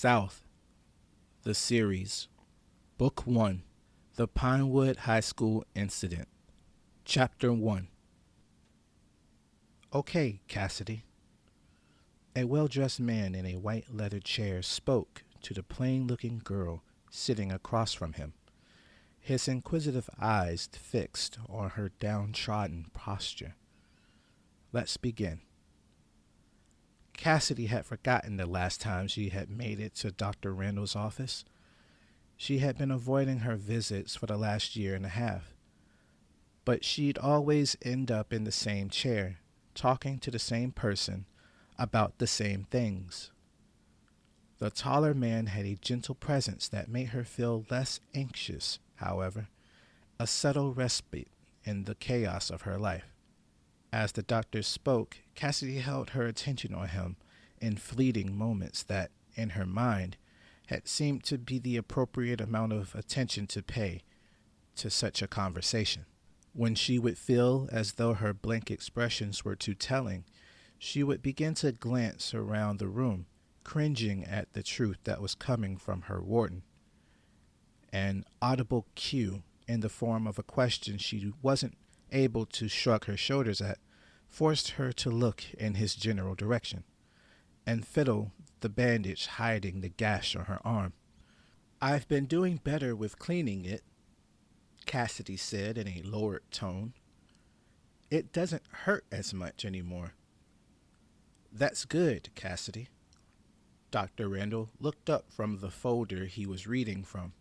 South, the series, Book 1, The Pinewood High School Incident, Chapter 1. Okay, Cassidy. A well-dressed man in a white leather chair spoke to the plain-looking girl sitting across from him, his inquisitive eyes fixed on her downtrodden posture. Let's begin. Cassidy had forgotten the last time she had made it to Dr. Randall's office. She had been avoiding her visits for the last year and a half. But she'd always end up in the same chair, talking to the same person about the same things. The taller man had a gentle presence that made her feel less anxious, however, a subtle respite in the chaos of her life. As the doctor spoke, Cassidy held her attention on him in fleeting moments that, in her mind, had seemed to be the appropriate amount of attention to pay to such a conversation. When she would feel as though her blank expressions were too telling, she would begin to glance around the room, cringing at the truth that was coming from her warden. An audible cue in the form of a question she wasn't able to shrug her shoulders at forced her to look in his general direction and fiddle the bandage hiding the gash on her arm. "I've been doing better with cleaning it," Cassidy said in a lowered tone. "It doesn't hurt as much anymore." "That's good, Cassidy." Dr. Randall looked up from the folder he was reading from.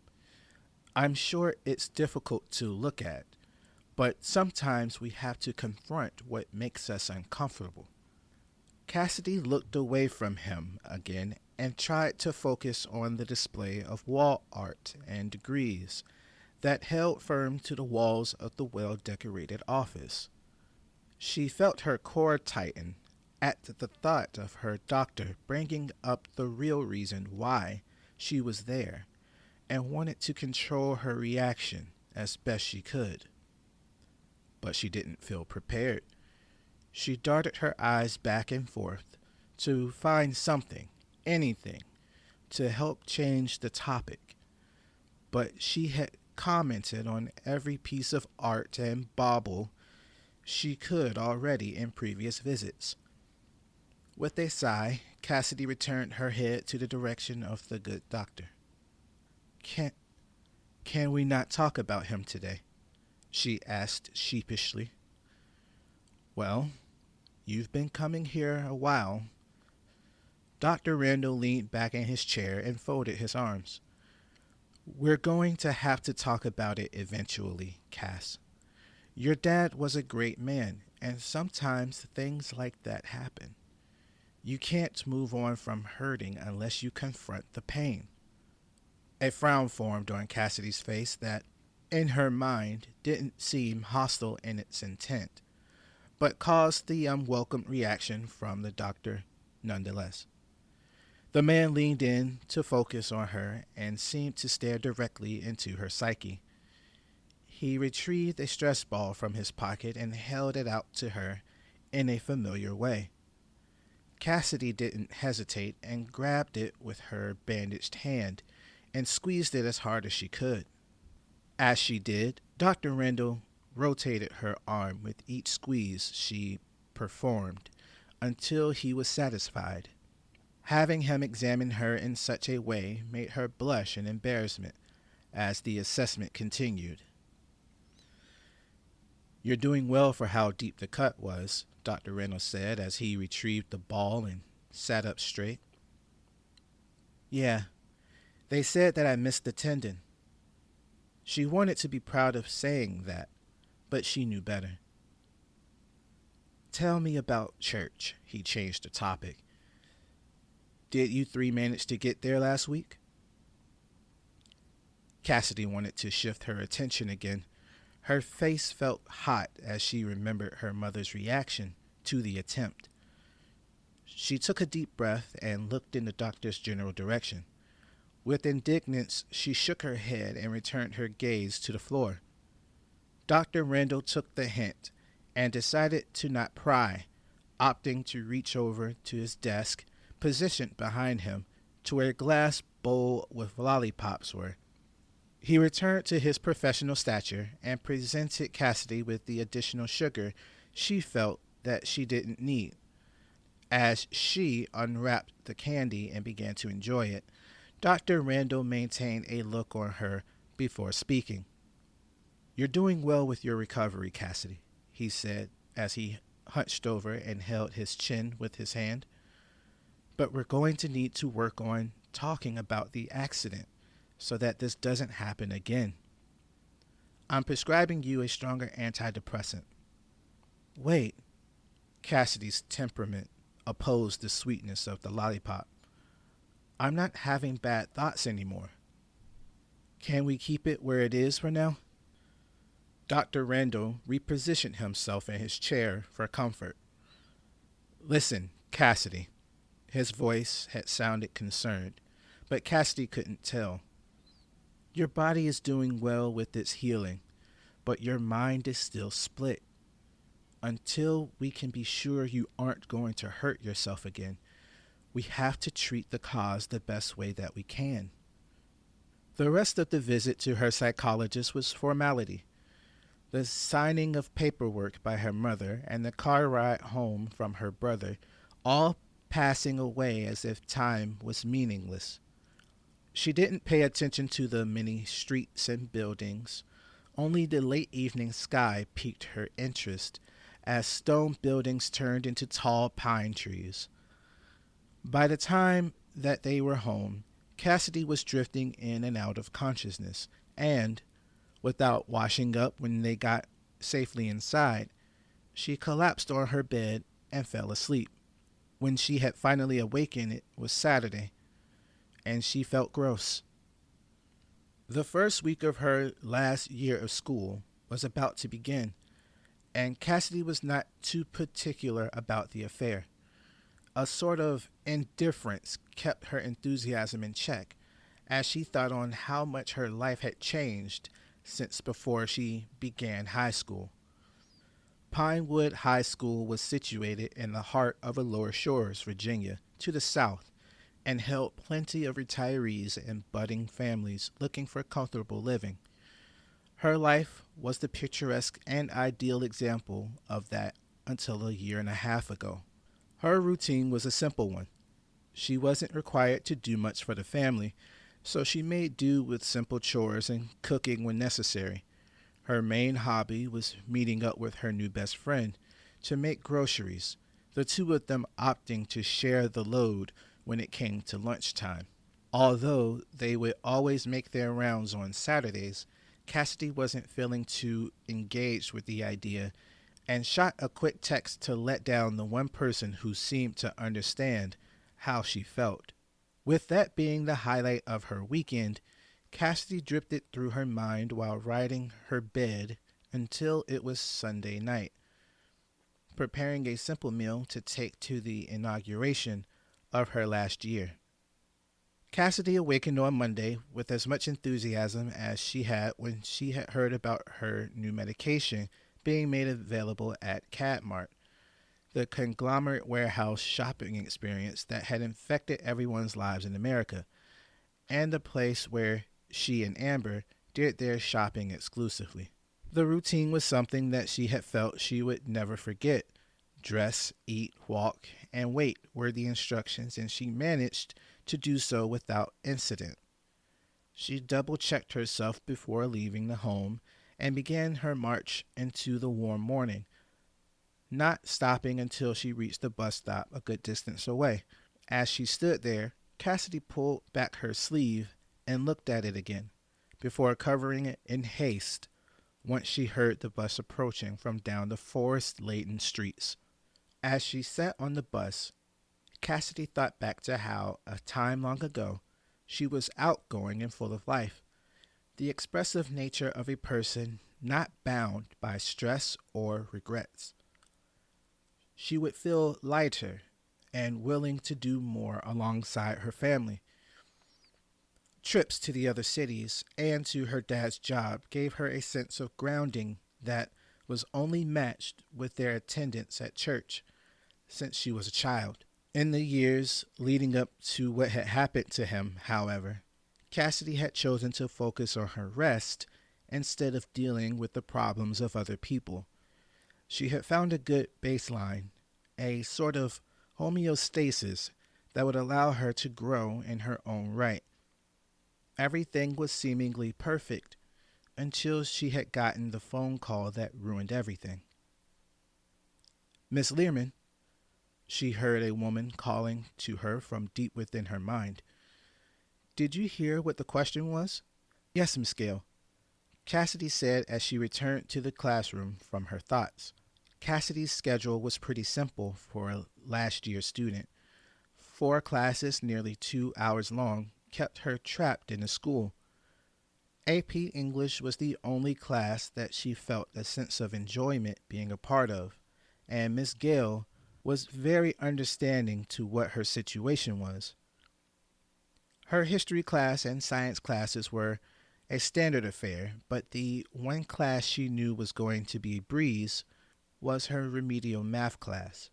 "I'm sure it's difficult to look at, but sometimes we have to confront what makes us uncomfortable." Cassidy looked away from him again and tried to focus on the display of wall art and degrees that held firm to the walls of the well-decorated office. She felt her core tighten at the thought of her doctor bringing up the real reason why she was there, and wanted to control her reaction as best she could. But she didn't feel prepared. She darted her eyes back and forth to find something, anything, to help change the topic. But she had commented on every piece of art and bauble she could already in previous visits. With a sigh, Cassidy returned her head to the direction of the good doctor. Can we not talk about him today?" she asked sheepishly. "Well, you've been coming here a while." Dr. Randall leaned back in his chair and folded his arms. "We're going to have to talk about it eventually, Cass. Your dad was a great man, and sometimes things like that happen. You can't move on from hurting unless you confront the pain." A frown formed on Cassidy's face that, in her mind, didn't seem hostile in its intent, but caused the unwelcome reaction from the doctor nonetheless. The man leaned in to focus on her and seemed to stare directly into her psyche. He retrieved a stress ball from his pocket and held it out to her in a familiar way. Cassidy didn't hesitate and grabbed it with her bandaged hand and squeezed it as hard as she could. As she did, Dr. Randall rotated her arm with each squeeze she performed until he was satisfied. Having him examine her in such a way made her blush in embarrassment as the assessment continued. "You're doing well for how deep the cut was," Dr. Randall said as he retrieved the ball and sat up straight. "Yeah, they said that I missed the tendon." She wanted to be proud of saying that, but she knew better. "Tell me about church," he changed the topic. "Did you three manage to get there last week?" Cassidy wanted to shift her attention again. Her face felt hot as she remembered her mother's reaction to the attempt. She took a deep breath and looked in the doctor's general direction. With indignance, she shook her head and returned her gaze to the floor. Dr. Randall took the hint and decided to not pry, opting to reach over to his desk, positioned behind him, to where a glass bowl with lollipops were. He returned to his professional stature and presented Cassidy with the additional sugar she felt that she didn't need. As she unwrapped the candy and began to enjoy it, Dr. Randall maintained a look on her before speaking. "You're doing well with your recovery, Cassidy," he said as he hunched over and held his chin with his hand. "But we're going to need to work on talking about the accident so that this doesn't happen again. I'm prescribing you a stronger antidepressant." "Wait." Cassidy's temperament opposed the sweetness of the lollipop. "I'm not having bad thoughts anymore. Can we keep it where it is for now?" Dr. Randall repositioned himself in his chair for comfort. "Listen, Cassidy." His voice had sounded concerned, but Cassidy couldn't tell. "Your body is doing well with its healing, but your mind is still split. Until we can be sure you aren't going to hurt yourself again, we have to treat the cause the best way that we can." The rest of the visit to her psychologist was formality. The signing of paperwork by her mother and the car ride home from her brother, all passing away as if time was meaningless. She didn't pay attention to the many streets and buildings. Only the late evening sky piqued her interest as stone buildings turned into tall pine trees. By the time that they were home, Cassidy was drifting in and out of consciousness, and, without washing up when they got safely inside, she collapsed on her bed and fell asleep. When she had finally awakened, it was Saturday, and she felt gross. The first week of her last year of school was about to begin, and Cassidy was not too particular about the affair. A sort of indifference kept her enthusiasm in check as she thought on how much her life had changed since before she began high school. Pinewood High School was situated in the heart of Lower Shores, Virginia, to the south, and held plenty of retirees and budding families looking for comfortable living. Her life was the picturesque and ideal example of that until a year and a half ago. Her routine was a simple one. She wasn't required to do much for the family, so she made do with simple chores and cooking when necessary. Her main hobby was meeting up with her new best friend to make groceries, the two of them opting to share the load when it came to lunchtime. Although they would always make their rounds on Saturdays, Cassidy wasn't feeling too engaged with the idea and shot a quick text to let down the one person who seemed to understand how she felt. With that being the highlight of her weekend, Cassidy drifted through her mind while riding her bed until it was Sunday night, preparing a simple meal to take to the inauguration of her last year. Cassidy awakened on Monday with as much enthusiasm as she had when she had heard about her new medication being made available at Cadmart, the conglomerate warehouse shopping experience that had infected everyone's lives in America, and the place where she and Amber did their shopping exclusively. The routine was something that she had felt she would never forget. Dress, eat, walk, and wait were the instructions, and she managed to do so without incident. She double-checked herself before leaving the home and began her march into the warm morning, not stopping until she reached the bus stop a good distance away. As she stood there, Cassidy pulled back her sleeve and looked at it again, before covering it in haste once she heard the bus approaching from down the forest-laden streets. As she sat on the bus, Cassidy thought back to how, a time long ago, she was outgoing and full of life, the expressive nature of a person not bound by stress or regrets. She would feel lighter and willing to do more alongside her family. Trips to the other cities and to her dad's job gave her a sense of grounding that was only matched with their attendance at church since she was a child. In the years leading up to what had happened to him, however, Cassidy had chosen to focus on her rest instead of dealing with the problems of other people. She had found a good baseline, a sort of homeostasis that would allow her to grow in her own right. Everything was seemingly perfect until she had gotten the phone call that ruined everything. Miss Learman, she heard a woman calling to her from deep within her mind. Did you hear what the question was? Yes, Miss Gale, Cassidy said as she returned to the classroom from her thoughts. Cassidy's schedule was pretty simple for a last year student. 4 classes, nearly 2 hours long, kept her trapped in the school. AP English was the only class that she felt a sense of enjoyment being a part of, and Miss Gale was very understanding to what her situation was. Her history class and science classes were a standard affair, but the one class she knew was going to be a breeze was her remedial math class.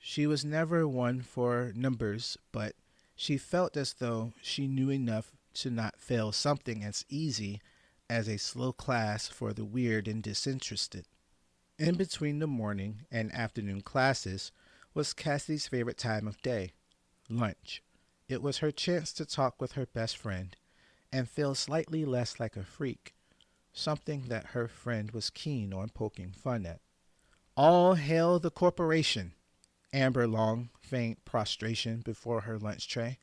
She was never one for numbers, but she felt as though she knew enough to not fail something as easy as a slow class for the weird and disinterested. In between the morning and afternoon classes was Cassie's favorite time of day, lunch. It was her chance to talk with her best friend and feel slightly less like a freak, something that her friend was keen on poking fun at. All hail the corporation! Amber Long feigned prostration before her lunch tray,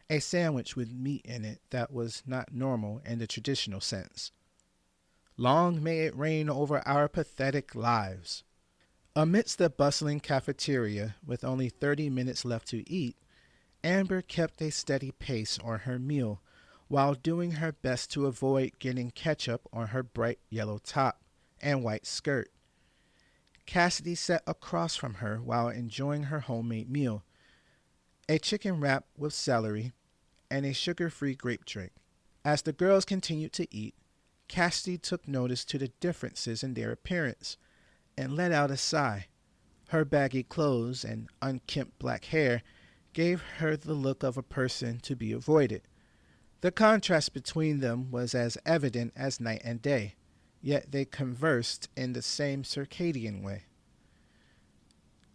a sandwich with meat in it that was not normal in the traditional sense. Long may it reign over our pathetic lives. Amidst the bustling cafeteria, with only 30 minutes left to eat, Amber kept a steady pace on her meal while doing her best to avoid getting ketchup on her bright yellow top and white skirt. Cassidy sat across from her while enjoying her homemade meal, a chicken wrap with celery and a sugar-free grape drink. As the girls continued to eat, Cassidy took notice to the differences in their appearance and let out a sigh. Her baggy clothes and unkempt black hair gave her the look of a person to be avoided. The contrast between them was as evident as night and day, yet they conversed in the same circadian way.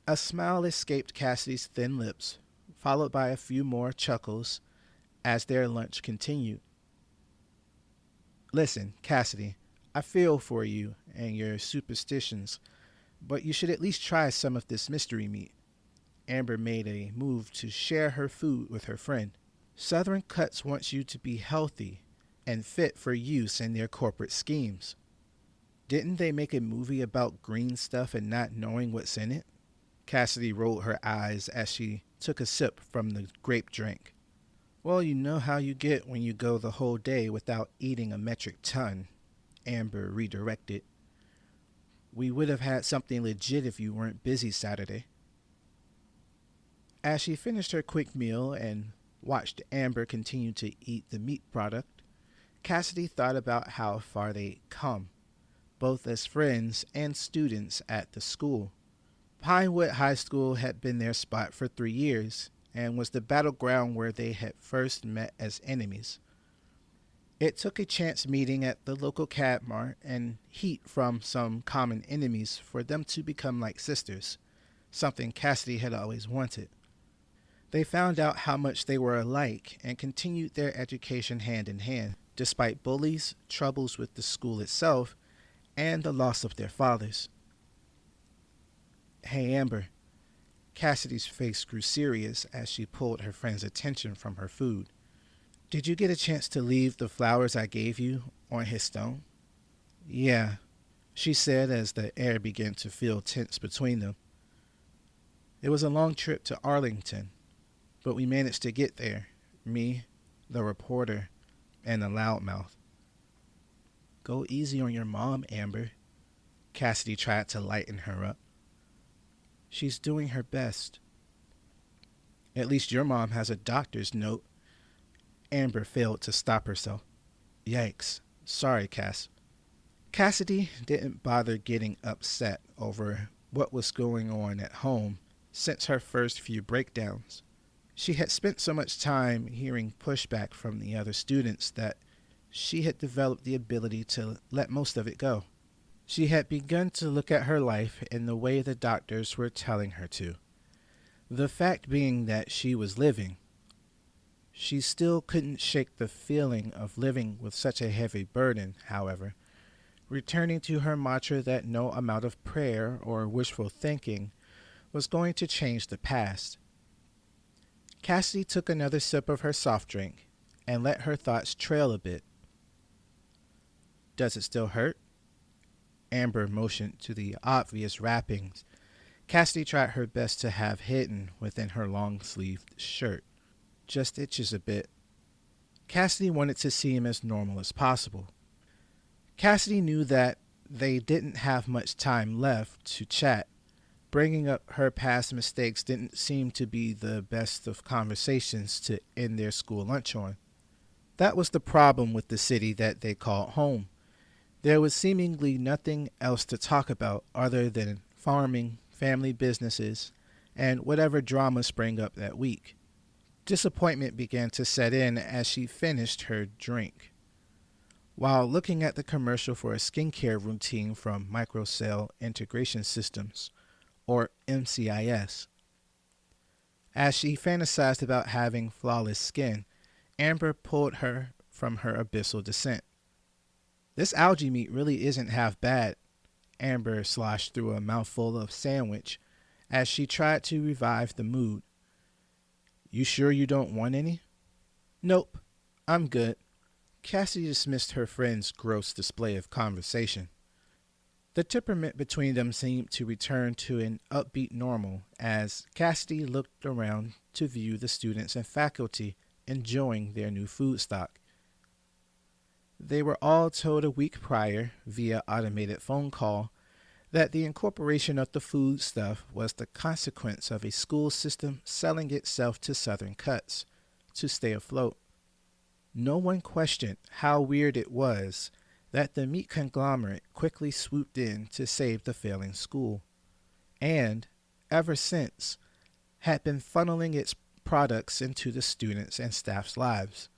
A smile escaped Cassidy's thin lips, followed by a few more chuckles as their lunch continued. Listen, Cassidy, I feel for you and your superstitions, but you should at least try some of this mystery meat. Amber made a move to share her food with her friend. Southern Cuts wants you to be healthy and fit for use in their corporate schemes. Didn't they make a movie about green stuff and not knowing what's in it? Cassidy rolled her eyes as she took a sip from the grape drink. Well, you know how you get when you go the whole day without eating a metric ton, Amber redirected. We would have had something legit if you weren't busy Saturday. As she finished her quick meal and watched Amber continue to eat the meat product, Cassidy thought about how far they'd come, both as friends and students at the school. Pinewood High School had been their spot for 3 years and was the battleground where they had first met as enemies. It took a chance meeting at the local cab mart and heat from some common enemies for them to become like sisters, something Cassidy had always wanted. They found out how much they were alike and continued their education hand in hand, despite bullies, troubles with the school itself, and the loss of their fathers. Hey, Amber. Cassidy's face grew serious as she pulled her friend's attention from her food. Did you get a chance to leave the flowers I gave you on his stone? Yeah, she said as the air began to feel tense between them. It was a long trip to Arlington, but we managed to get there, me, the reporter, and the loudmouth. Go easy on your mom, Amber. Cassidy tried to lighten her up. She's doing her best. At least your mom has a doctor's note. Amber failed to stop herself. Yikes. Sorry, Cass. Cassidy didn't bother getting upset over what was going on at home since her first few breakdowns. She had spent so much time hearing pushback from the other students that she had developed the ability to let most of it go. She had begun to look at her life in the way the doctors were telling her to. The fact being that she was living. She still couldn't shake the feeling of living with such a heavy burden, however, returning to her mantra that no amount of prayer or wishful thinking was going to change the past. Cassidy took another sip of her soft drink and let her thoughts trail a bit. Does it still hurt? Amber motioned to the obvious wrappings Cassidy tried her best to have hidden within her long-sleeved shirt. Just itches a bit. Cassidy wanted to seem as normal as possible. Cassidy knew that they didn't have much time left to chat. Bringing up her past mistakes didn't seem to be the best of conversations to end their school lunch on. That was the problem with the city that they called home. There was seemingly nothing else to talk about other than farming, family businesses, and whatever drama sprang up that week. Disappointment began to set in as she finished her drink. While looking at the commercial for a skincare routine from Microcell Integration Systems, or MCIS. As she fantasized about having flawless skin, Amber pulled her from her abyssal descent. This algae meat really isn't half bad, Amber sloshed through a mouthful of sandwich as she tried to revive the mood. You sure you don't want any? Nope, I'm good. Cassie dismissed her friend's gross display of conversation. The temperament between them seemed to return to an upbeat normal as Cassidy looked around to view the students and faculty enjoying their new food stock. They were all told a week prior, via automated phone call, that the incorporation of the food stuff was the consequence of a school system selling itself to Southern cuts to stay afloat. No one questioned how weird it was that the meat conglomerate quickly swooped in to save the failing school, and, ever since, had been funneling its products into the students' and staff's lives.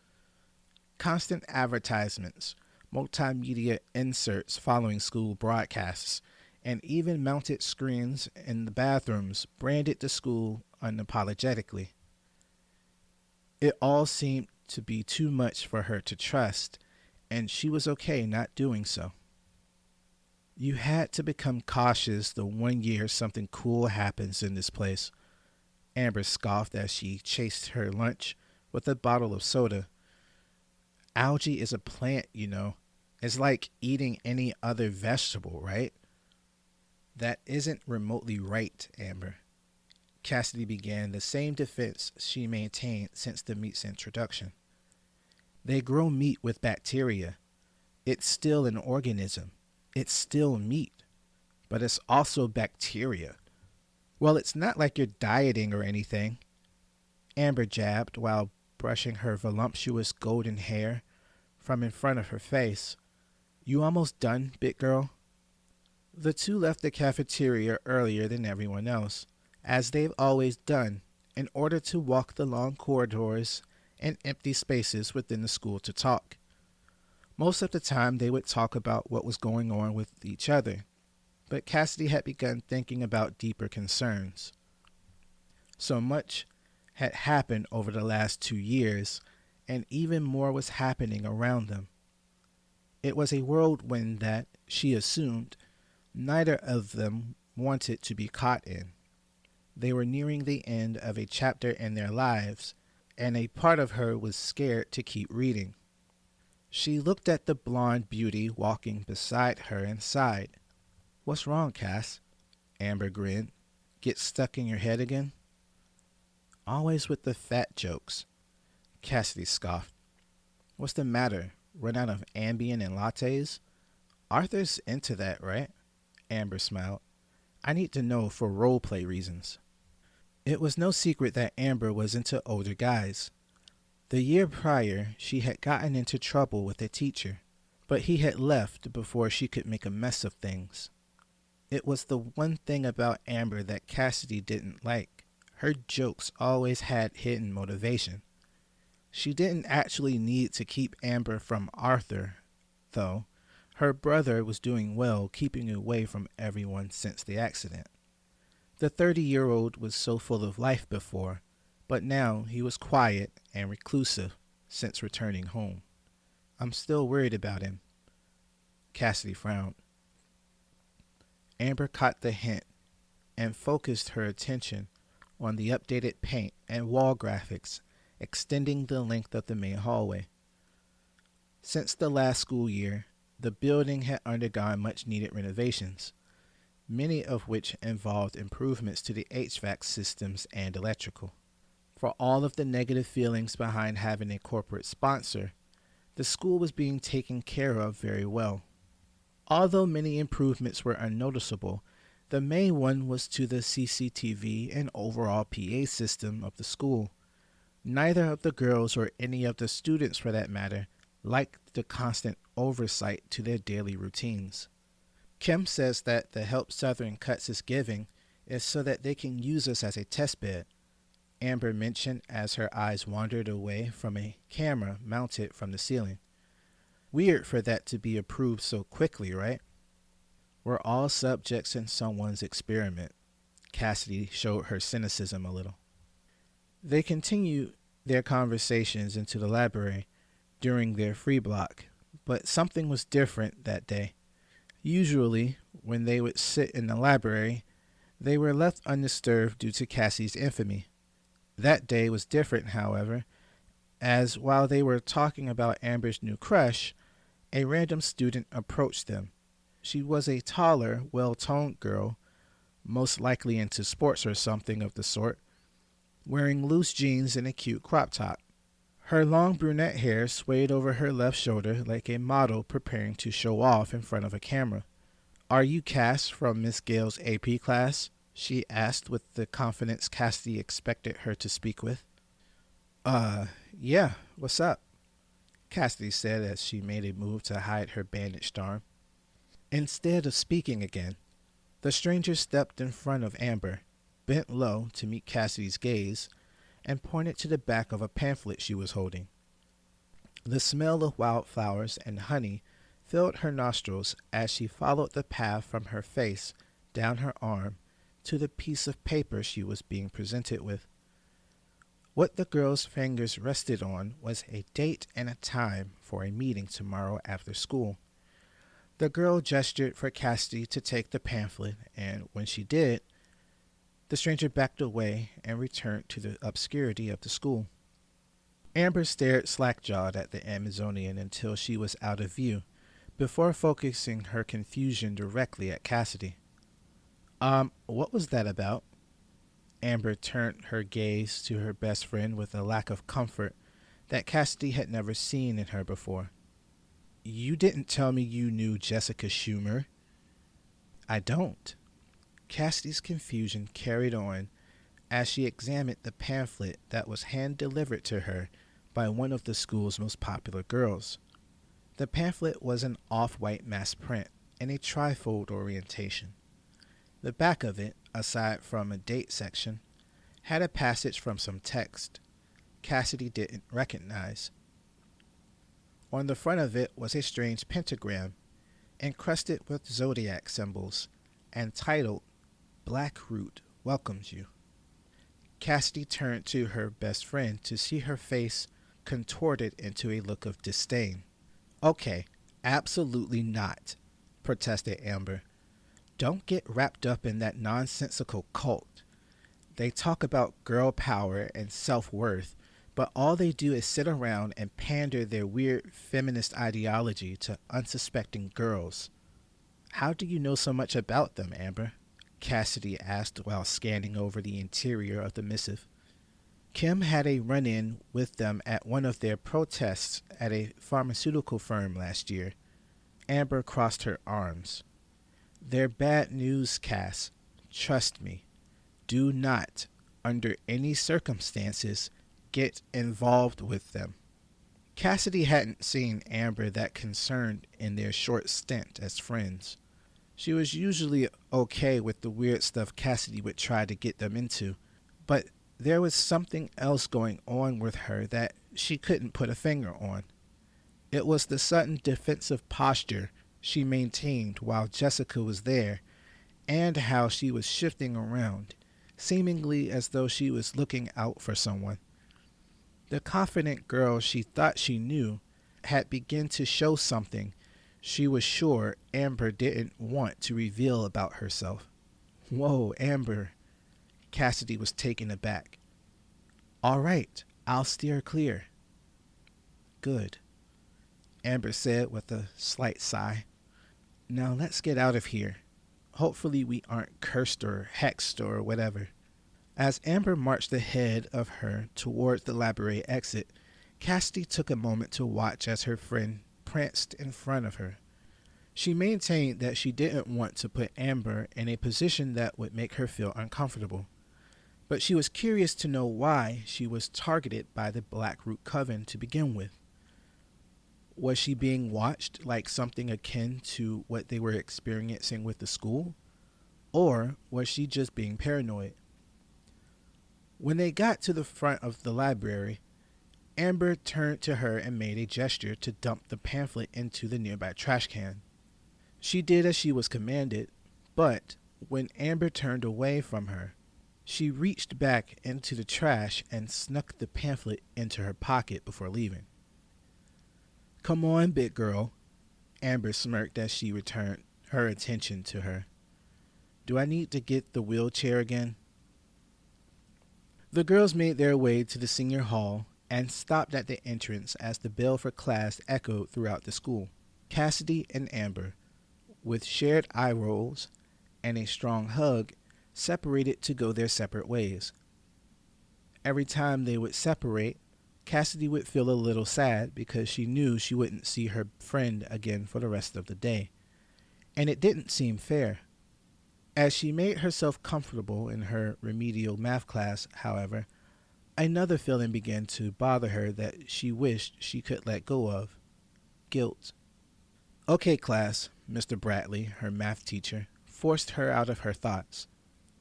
Constant advertisements, multimedia inserts following school broadcasts, and even mounted screens in the bathrooms branded the school unapologetically. It all seemed to be too much for her to trust, and she was okay not doing so. You had to become cautious the one year something cool happens in this place, Amber scoffed as she chased her lunch with a bottle of soda. Algae is a plant, you know. It's like eating any other vegetable, right? That isn't remotely right, Amber. Cassidy began the same defense she maintained since the meat's introduction. They grow meat with bacteria. It's still an organism. It's still meat. But it's also bacteria. Well, it's not like you're dieting or anything, Amber jabbed while brushing her voluptuous golden hair from in front of her face. You almost done, big girl? The two left the cafeteria earlier than everyone else, as they've always done, in order to walk the long corridors and empty spaces within the school to talk. Most of the time they would talk about what was going on with each other, but Cassidy had begun thinking about deeper concerns. So much had happened over the last 2 years, and even more was happening around them. It was a whirlwind that, she assumed, neither of them wanted to be caught in. They were nearing the end of a chapter in their lives, and a part of her was scared to keep reading. She looked at the blonde beauty walking beside her and sighed. What's wrong, Cass? Amber grinned. Get stuck in your head again? Always with the fat jokes. Cassidy scoffed. What's the matter? Run out of Ambien and lattes? Arthur's into that, right? Amber smiled. I need to know for role play reasons. It was no secret that Amber was into older guys. The year prior, she had gotten into trouble with a teacher, but he had left before she could make a mess of things. It was the one thing about Amber that Cassidy didn't like. Her jokes always had hidden motivation. She didn't actually need to keep Amber from Arthur, though. Her brother was doing well keeping away from everyone since the accident. The 30-year-old was so full of life before, but now he was quiet and reclusive since returning home. I'm still worried about him. Cassidy frowned. Amber caught the hint and focused her attention on the updated paint and wall graphics extending the length of the main hallway. Since the last school year, the building had undergone much needed renovations, many of which involved improvements to the HVAC systems and electrical. For all of the negative feelings behind having a corporate sponsor, the school was being taken care of very well. Although many improvements were unnoticeable, the main one was to the CCTV and overall PA system of the school. Neither of the girls or any of the students for that matter liked the constant oversight to their daily routines. Kim says that the help Southern Cuts is giving is so that they can use us as a test bed, Amber mentioned as her eyes wandered away from a camera mounted from the ceiling. Weird for that to be approved so quickly, right? We're all subjects in someone's experiment. Cassidy showed her cynicism a little. They continued their conversations into the library during their free block, but something was different that day. Usually, when they would sit in the library, they were left undisturbed due to Cassie's infamy. That day was different, however, as while they were talking about Amber's new crush, a random student approached them. She was a taller, well-toned girl, most likely into sports or something of the sort, wearing loose jeans and a cute crop top. Her long brunette hair swayed over her left shoulder like a model preparing to show off in front of a camera. "Are you Cass from Miss Gale's AP class?" she asked with the confidence Cassidy expected her to speak with. Yeah, what's up?" Cassidy said as she made a move to hide her bandaged arm. Instead of speaking again, the stranger stepped in front of Amber, bent low to meet Cassidy's gaze, and pointed to the back of a pamphlet she was holding. The smell of wildflowers and honey filled her nostrils as she followed the path from her face down her arm to the piece of paper she was being presented with. What the girl's fingers rested on was a date and a time for a meeting tomorrow after school. The girl gestured for Cassidy to take the pamphlet, and when she did, the stranger backed away and returned to the obscurity of the school. Amber stared slack-jawed at the Amazonian until she was out of view, before focusing her confusion directly at Cassidy. What was that about?" Amber turned her gaze to her best friend with a lack of comfort that Cassidy had never seen in her before. "You didn't tell me you knew Jessica Schumer." "I don't." Cassidy's confusion carried on as she examined the pamphlet that was hand-delivered to her by one of the school's most popular girls. The pamphlet was an off-white mass print in a trifold orientation. The back of it, aside from a date section, had a passage from some text Cassidy didn't recognize. On the front of it was a strange pentagram, encrusted with zodiac symbols, and titled, "Blackroot Welcomes You." Cassidy turned to her best friend to see her face contorted into a look of disdain. "Okay, absolutely not," protested Amber. "Don't get wrapped up in that nonsensical cult. They talk about girl power and self-worth, but all they do is sit around and pander their weird feminist ideology to unsuspecting girls." "How do you know so much about them, Amber?" Cassidy asked while scanning over the interior of the missive. "Kim had a run-in with them at one of their protests at a pharmaceutical firm last year." Amber crossed her arms. "They're bad news, Cass. Trust me. Do not, under any circumstances, get involved with them." Cassidy hadn't seen Amber that concerned in their short stint as friends. She was usually okay with the weird stuff Cassidy would try to get them into, but there was something else going on with her that she couldn't put a finger on. It was the sudden defensive posture she maintained while Jessica was there, and how she was shifting around, seemingly as though she was looking out for someone. The confident girl she thought she knew had begun to show something she was sure Amber didn't want to reveal about herself. Whoa, Amber. Cassidy was taken aback. All right, I'll steer clear. Good, Amber said with a slight sigh. Now let's get out of here. Hopefully we aren't cursed or hexed or whatever. As Amber marched ahead of her towards the library exit, Cassidy took a moment to watch as her friend pranced in front of her. She maintained that she didn't want to put Amber in a position that would make her feel uncomfortable, but she was curious to know why she was targeted by the Blackroot Coven to begin with. Was she being watched like something akin to what they were experiencing with the school? Or was she just being paranoid? When they got to the front of the library, Amber turned to her and made a gesture to dump the pamphlet into the nearby trash can. She did as she was commanded, but when Amber turned away from her, she reached back into the trash and snuck the pamphlet into her pocket before leaving. Come on, big girl, Amber smirked as she returned her attention to her. Do I need to get the wheelchair again? The girls made their way to the senior hall and stopped at the entrance as the bell for class echoed throughout the school. Cassidy and Amber, with shared eye rolls and a strong hug, separated to go their separate ways. Every time they would separate, Cassidy would feel a little sad because she knew she wouldn't see her friend again for the rest of the day, and it didn't seem fair. As she made herself comfortable in her remedial math class, however, another feeling began to bother her that she wished she could let go of: guilt. Okay, class, Mr. Bradley, her math teacher, forced her out of her thoughts.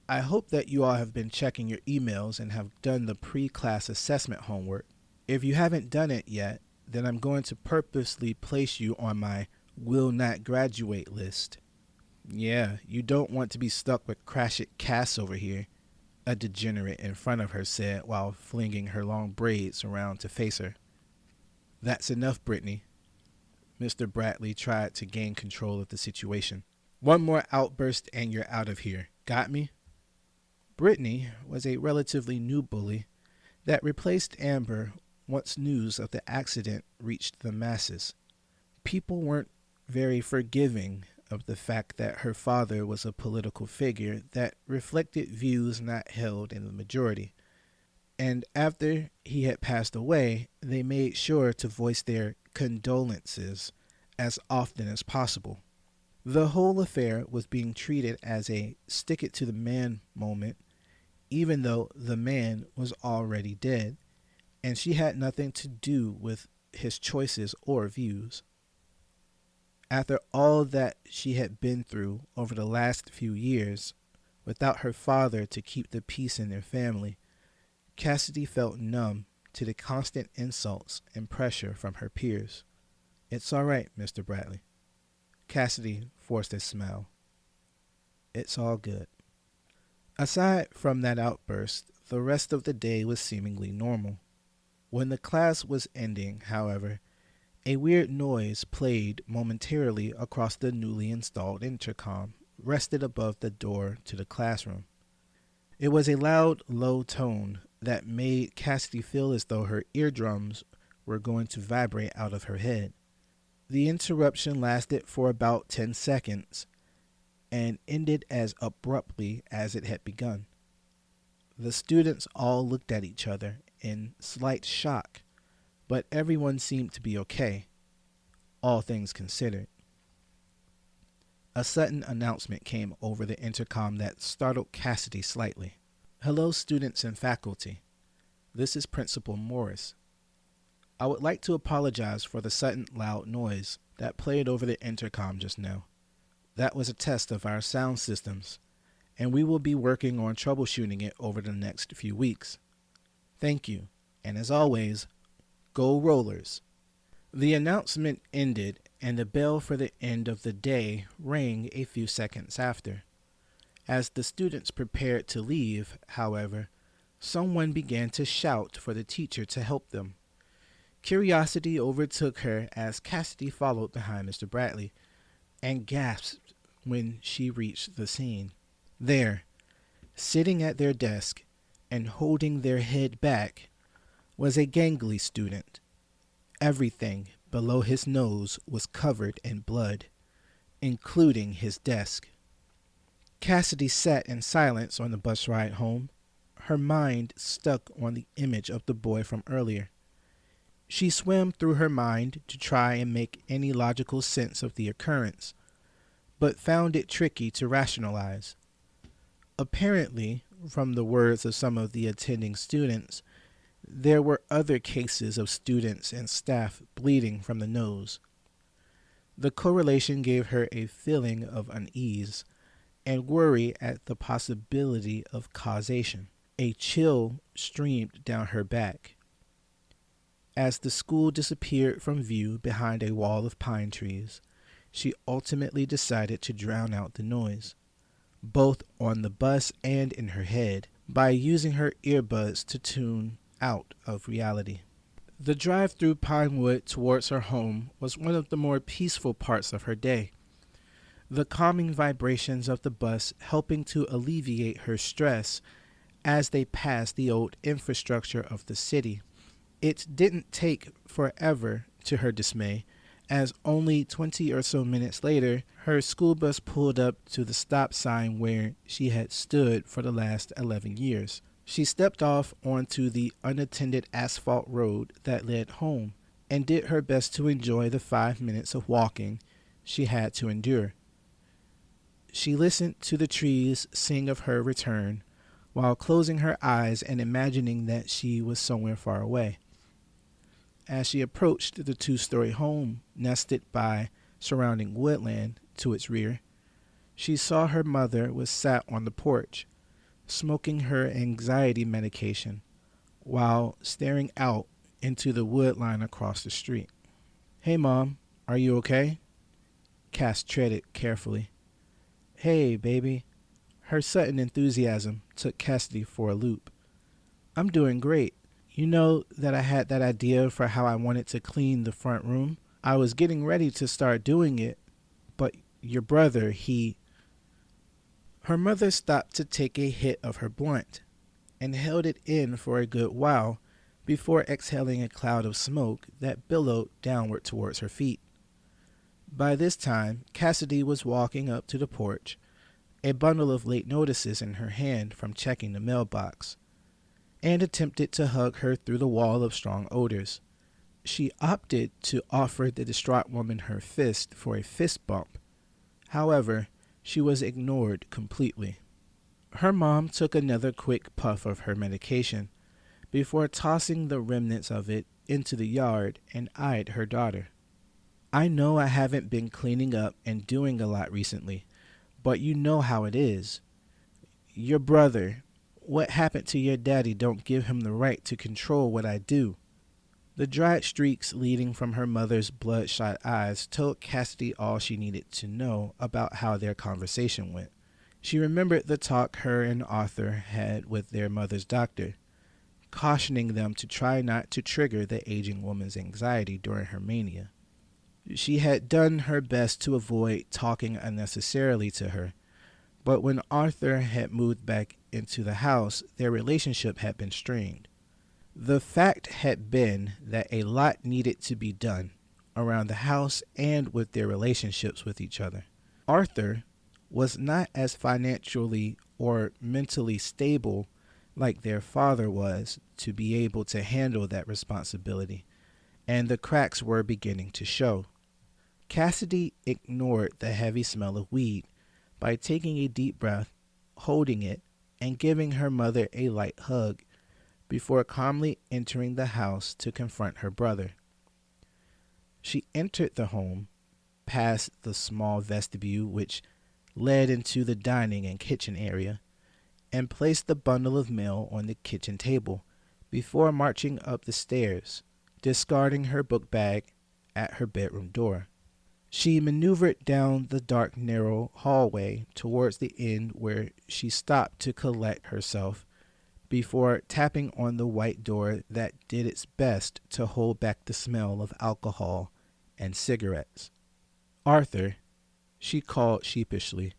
I hope that you all have been checking your emails and have done the pre-class assessment homework. If you haven't done it yet, then I'm going to purposely place you on my will not graduate list. Yeah, you don't want to be stuck with Crash It Cass over here, a degenerate in front of her said while flinging her long braids around to face her. That's enough, Brittany. Mr. Bradley tried to gain control of the situation. One more outburst and you're out of here. Got me? Brittany was a relatively new bully that replaced Amber once news of the accident reached the masses. People weren't very forgiving of the fact that her father was a political figure that reflected views not held in the majority, and after he had passed away, they made sure to voice their condolences as often as possible. The whole affair was being treated as a stick-it-to-the-man moment, even though the man was already dead, and she had nothing to do with his choices or views. After all that she had been through over the last few years, without her father to keep the peace in their family, Cassidy felt numb to the constant insults and pressure from her peers. It's all right, Mr. Bradley. Cassidy forced a smile. It's all good. Aside from that outburst, the rest of the day was seemingly normal. When the class was ending, however, a weird noise played momentarily across the newly installed intercom rested above the door to the classroom. It was a loud, low tone that made Cassidy feel as though her eardrums were going to vibrate out of her head. The interruption lasted for about 10 seconds and ended as abruptly as it had begun. The students all looked at each other in slight shock, but everyone seemed to be okay, all things considered. A sudden announcement came over the intercom that startled Cassidy slightly. Hello, students and faculty. This is Principal Morris. I would like to apologize for the sudden loud noise that played over the intercom just now. That was a test of our sound systems, and we will be working on troubleshooting it over the next few weeks. Thank you, and as always, go Rollers. The announcement ended, and the bell for the end of the day rang a few seconds after. As the students prepared to leave, however, someone began to shout for the teacher to help them. Curiosity overtook her as Cassidy followed behind Mr. Bradley and gasped when she reached the scene. There, sitting at their desk and holding their head back, was a gangly student. Everything below his nose was covered in blood, including his desk. Cassidy sat in silence on the bus ride home, her mind stuck on the image of the boy from earlier. She swam through her mind to try and make any logical sense of the occurrence, but found it tricky to rationalize. Apparently, from the words of some of the attending students, there were other cases of students and staff bleeding from the nose. The correlation gave her a feeling of unease and worry at the possibility of causation. A chill streamed down her back. As the school disappeared from view behind a wall of pine trees, she ultimately decided to drown out the noise, both on the bus and in her head, by using her earbuds to tune out of reality. The drive through Pinewood towards her home was one of the more peaceful parts of her day, the calming vibrations of the bus helping to alleviate her stress as they passed the old infrastructure of the city. It didn't take forever, to her dismay, as only 20 or so minutes later, her school bus pulled up to the stop sign where she had stood for the last 11 years. She stepped off onto the unattended asphalt road that led home and did her best to enjoy the 5 minutes of walking she had to endure. She listened to the trees sing of her return while closing her eyes and imagining that she was somewhere far away. As she approached the 2-story home nested by surrounding woodland to its rear, she saw her mother was sat on the porch, smoking her anxiety medication while staring out into the wood line across the street. "Hey, Mom, are you okay?" Cass treaded carefully. "Hey, baby." Her sudden enthusiasm took Cassidy for a loop. "I'm doing great. You know that I had that idea for how I wanted to clean the front room? I was getting ready to start doing it, but your brother, he..." Her mother stopped to take a hit of her blunt and held it in for a good while before exhaling a cloud of smoke that billowed downward towards her feet. By this time, Cassidy was walking up to the porch, a bundle of late notices in her hand from checking the mailbox, and attempted to hug her through the wall of strong odors. She opted to offer the distraught woman her fist for a fist bump. However, she was ignored completely. Her mom took another quick puff of her medication before tossing the remnants of it into the yard and eyed her daughter. "I know I haven't been cleaning up and doing a lot recently, but you know how it is. Your brother, what happened to your daddy don't give him the right to control what I do." The dried streaks leading from her mother's bloodshot eyes told Cassidy all she needed to know about how their conversation went. She remembered the talk her and Arthur had with their mother's doctor, cautioning them to try not to trigger the aging woman's anxiety during her mania. She had done her best to avoid talking unnecessarily to her, but when Arthur had moved back into the house, their relationship had been strained. The fact had been that a lot needed to be done around the house and with their relationships with each other. Arthur was not as financially or mentally stable like their father was to be able to handle that responsibility, and the cracks were beginning to show. Cassidy ignored the heavy smell of weed by taking a deep breath, holding it, and giving her mother a light hug before calmly entering the house to confront her brother. She entered the home, past the small vestibule which led into the dining and kitchen area and placed the bundle of mail on the kitchen table before marching up the stairs, discarding her book bag at her bedroom door. She maneuvered down the dark, narrow hallway towards the end where she stopped to collect herself before tapping on the white door that did its best to hold back the smell of alcohol and cigarettes. "Arthur," she called sheepishly.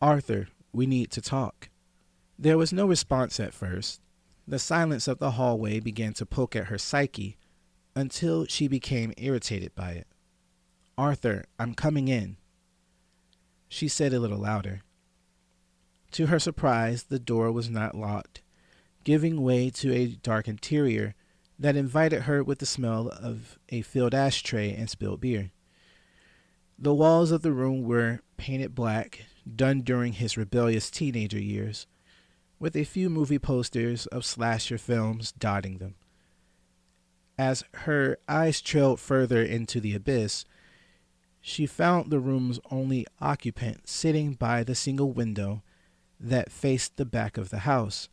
"Arthur, we need to talk." There was no response at first. The silence of the hallway began to poke at her psyche until she became irritated by it. "Arthur, I'm coming in," she said a little louder. To her surprise, the door was not locked, giving way to a dark interior that invited her with the smell of a filled ashtray and spilled beer. The walls of the room were painted black, done during his rebellious teenager years, with a few movie posters of slasher films dotting them. As her eyes trailed further into the abyss, she found the room's only occupant sitting by the single window that faced the back of the house,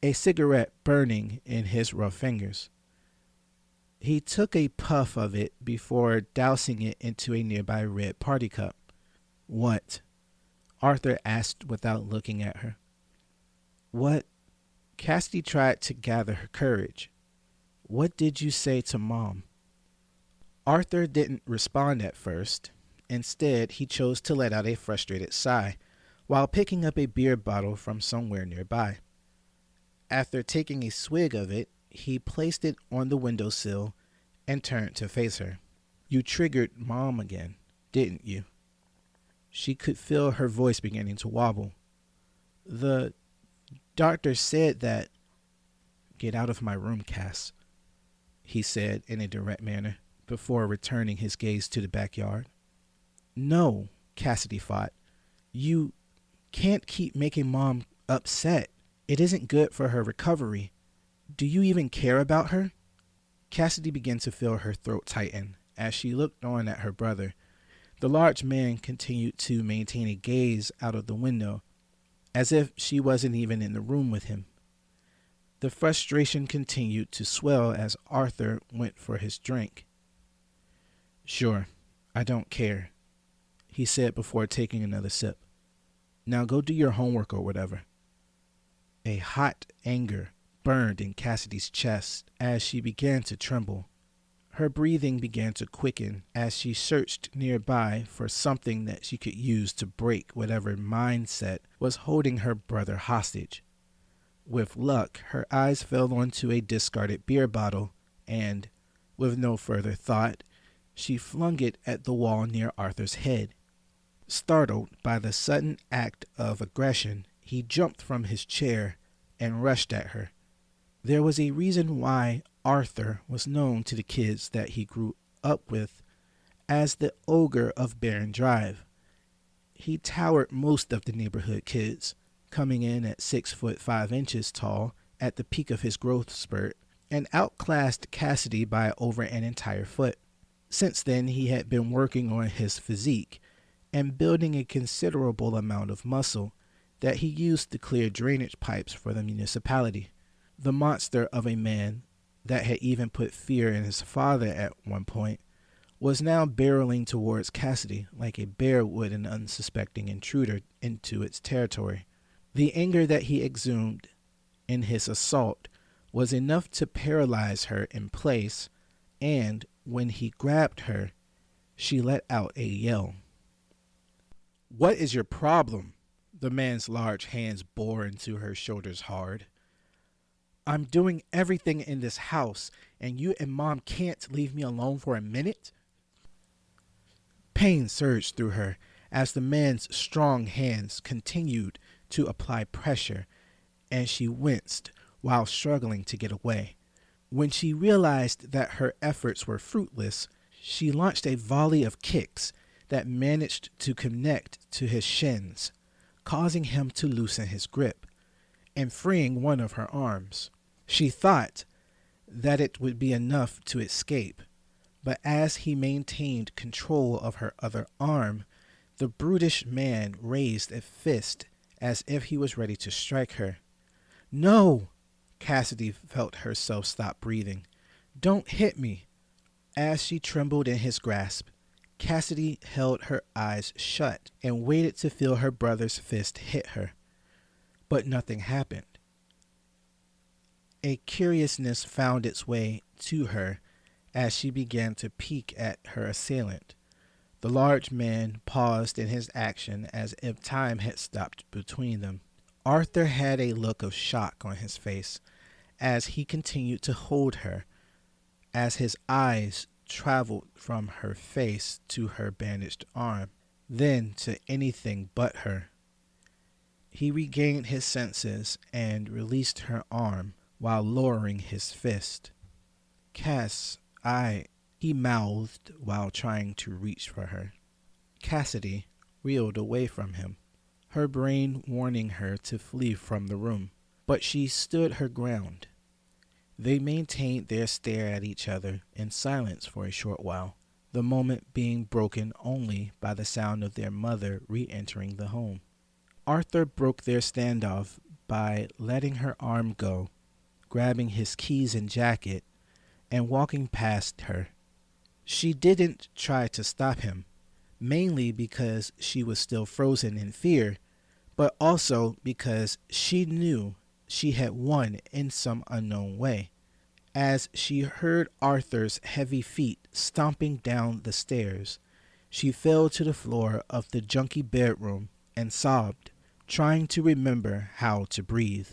a cigarette burning in his rough fingers. He took a puff of it before dousing it into a nearby red party cup. "What?" Arthur asked without looking at her. "What?" Cassidy tried to gather her courage. "What did you say to Mom?" Arthur didn't respond at first. Instead, he chose to let out a frustrated sigh while picking up a beer bottle from somewhere nearby. After taking a swig of it, he placed it on the windowsill and turned to face her. "You triggered Mom again, didn't you?" She could feel her voice beginning to wobble. "The doctor said that—" "Get out of my room, Cass," he said in a direct manner, before returning his gaze to the backyard. "No," Cassidy fought. "You can't keep making Mom upset. It isn't good for her recovery. Do you even care about her?" Cassidy began to feel her throat tighten as she looked on at her brother. The large man continued to maintain a gaze out of the window, as if she wasn't even in the room with him. The frustration continued to swell as Arthur went for his drink. "Sure, I don't care," he said before taking another sip. "Now go do your homework or whatever." A hot anger burned in Cassidy's chest as she began to tremble. Her breathing began to quicken as she searched nearby for something that she could use to break whatever mindset was holding her brother hostage. With luck, her eyes fell onto a discarded beer bottle and, with no further thought, she flung it at the wall near Arthur's head. Startled by the sudden act of aggression, he jumped from his chair and rushed at her. There was a reason why Arthur was known to the kids that he grew up with as the ogre of Barren Drive. He towered most of the neighborhood kids, coming in at 6'5" tall at the peak of his growth spurt, and outclassed Cassidy by over an entire foot. Since then, he had been working on his physique and building a considerable amount of muscle that he used to clear drainage pipes for the municipality. The monster of a man that had even put fear in his father at one point was now barreling towards Cassidy like a bear would an unsuspecting intruder into its territory. The anger that he exhumed in his assault was enough to paralyze her in place, and when he grabbed her, she let out a yell. "What is your problem?" The man's large hands bore into her shoulders hard. "I'm doing everything in this house, and you and Mom can't leave me alone for a minute?" Pain surged through her as the man's strong hands continued to apply pressure, and she winced while struggling to get away. When she realized that her efforts were fruitless, she launched a volley of kicks that managed to connect to his shins, causing him to loosen his grip and freeing one of her arms. She thought that it would be enough to escape, but as he maintained control of her other arm, The brutish man raised a fist as if he was ready to strike her. No! Cassidy felt herself stop breathing. Don't hit me! As she trembled in his grasp, Cassidy held her eyes shut and waited to feel her brother's fist hit her. But nothing happened. A curiousness found its way to her as she began to peek at her assailant. The large man paused in his action as if time had stopped between them. Arthur had a look of shock on his face as he continued to hold her, as his eyes traveled from her face to her bandaged arm, then to anything but her. He regained his senses and released her arm while lowering his fist. Cass, he mouthed while trying to reach for her. Cassidy reeled away from him, her brain warning her to flee from the room, but she stood her ground. They maintained their stare at each other in silence for a short while, the moment being broken only by the sound of their mother re-entering the home. Arthur broke their standoff by letting her arm go, grabbing his keys and jacket, and walking past her. She didn't try to stop him, mainly because she was still frozen in fear, but also because she knew she had won in some unknown way. As she heard Arthur's heavy feet stomping down the stairs, she fell to the floor of the junky bedroom and sobbed, trying to remember how to breathe.